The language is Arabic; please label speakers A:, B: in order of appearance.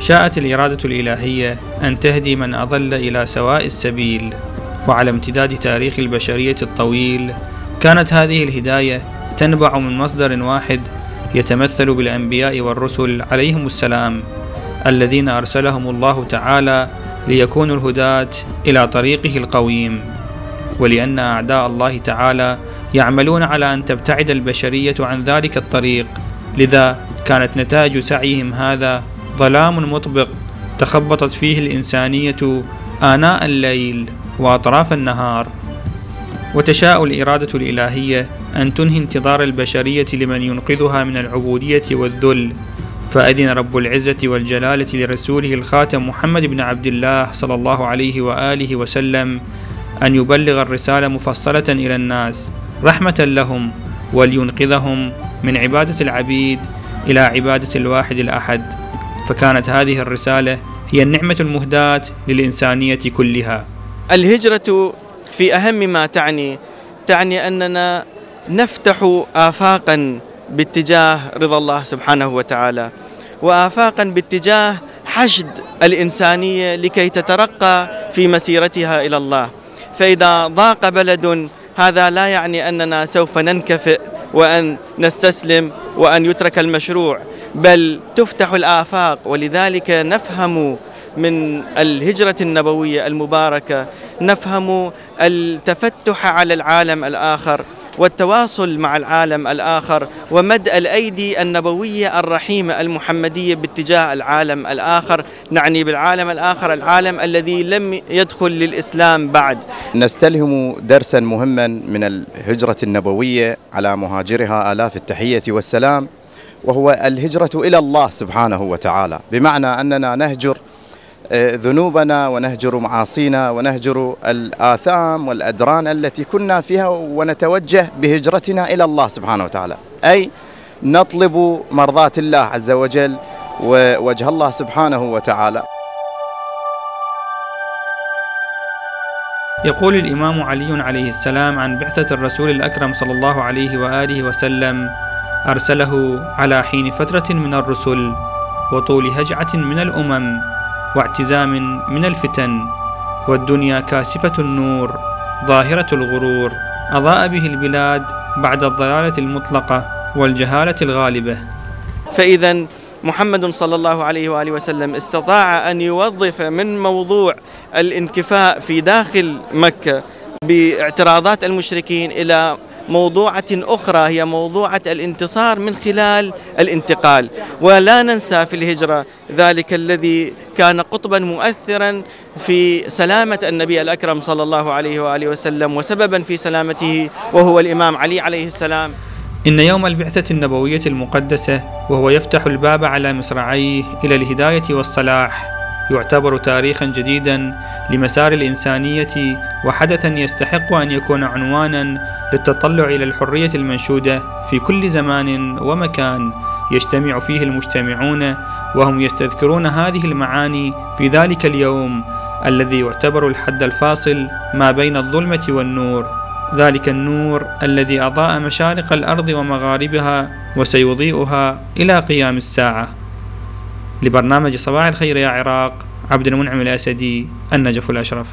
A: شاءت الإرادة الإلهية أن تهدي من أضل إلى سواء السبيل، وعلى امتداد تاريخ البشرية الطويل كانت هذه الهداية تنبع من مصدر واحد يتمثل بالأنبياء والرسل عليهم السلام، الذين أرسلهم الله تعالى ليكونوا الهداة إلى طريقه القويم. ولأن أعداء الله تعالى يعملون على أن تبتعد البشرية عن ذلك الطريق، لذا كانت نتائج سعيهم هذا ظلام مطبق تخبطت فيه الإنسانية آناء الليل وأطراف النهار. وتشاء الإرادة الإلهية أن تنهي انتظار البشرية لمن ينقذها من العبودية والذل، فأذن رب العزة والجلالة لرسوله الخاتم محمد بن عبد الله صلى الله عليه وآله وسلم أن يبلغ الرسالة مفصلة إلى الناس رحمة لهم، ولينقذهم من عبادة العبيد إلى عبادة الواحد الأحد. فكانت هذه الرسالة هي النعمة المهداة للإنسانية كلها.
B: الهجرة في أهم ما تعني أننا نفتح آفاقا باتجاه رضا الله سبحانه وتعالى، وآفاقا باتجاه حشد الإنسانية لكي تترقى في مسيرتها إلى الله. فإذا ضاق بلد هذا لا يعني أننا سوف ننكفئ وأن نستسلم وأن يترك المشروع، بل تفتح الآفاق. ولذلك نفهم من الهجرة النبوية المباركة نفهم التفتح على العالم الآخر والتواصل مع العالم الآخر ومد الأيدي النبوية الرحيمة المحمدية باتجاه العالم الآخر. نعني بالعالم الآخر العالم الذي لم يدخل للإسلام بعد.
C: نستلهم درسا مهما من الهجرة النبوية على مهاجرها آلاف التحية والسلام، وهو الهجرة إلى الله سبحانه وتعالى، بمعنى أننا نهجر ذنوبنا ونهجر معاصينا ونهجر الآثام والأدران التي كنا فيها، ونتوجه بهجرتنا إلى الله سبحانه وتعالى، أي نطلب مرضاة الله عز وجل ووجه الله سبحانه وتعالى.
A: يقول الإمام علي عليه السلام عن بعثة الرسول الأكرم صلى الله عليه وآله وسلم: أرسله على حين فترة من الرسل، وطول هجعة من الأمم، واعتزام من الفتن، والدنيا كاسفة النور ظاهرة الغرور، أضاء به البلاد بعد الضلالة المطلقة والجهالة الغالبة.
B: فإذا محمد صلى الله عليه وآله وسلم استطاع أن يوظف من موضوع الانكفاء في داخل مكة باعتراضات المشركين إلى موضوعة أخرى، هي موضوعة الانتصار من خلال الانتقال. ولا ننسى في الهجرة ذلك الذي كان قطبا مؤثرا في سلامة النبي الأكرم صلى الله عليه وآله وسلم وسببا في سلامته، وهو الإمام علي عليه السلام.
A: إن يوم البعثة النبوية المقدسة وهو يفتح الباب على مصراعيه إلى الهداية والصلاح يعتبر تاريخا جديدا لمسار الإنسانية، وحدثا يستحق أن يكون عنوانا للتطلع إلى الحرية المنشودة في كل زمان ومكان يجتمع فيه المجتمعون وهم يستذكرون هذه المعاني في ذلك اليوم الذي يعتبر الحد الفاصل ما بين الظلمة والنور، ذلك النور الذي أضاء مشارق الأرض ومغاربها وسيضيئها إلى قيام الساعة. لبرنامج صباح الخير يا عراق، عبد المنعم الأسدي، النجف الأشرف.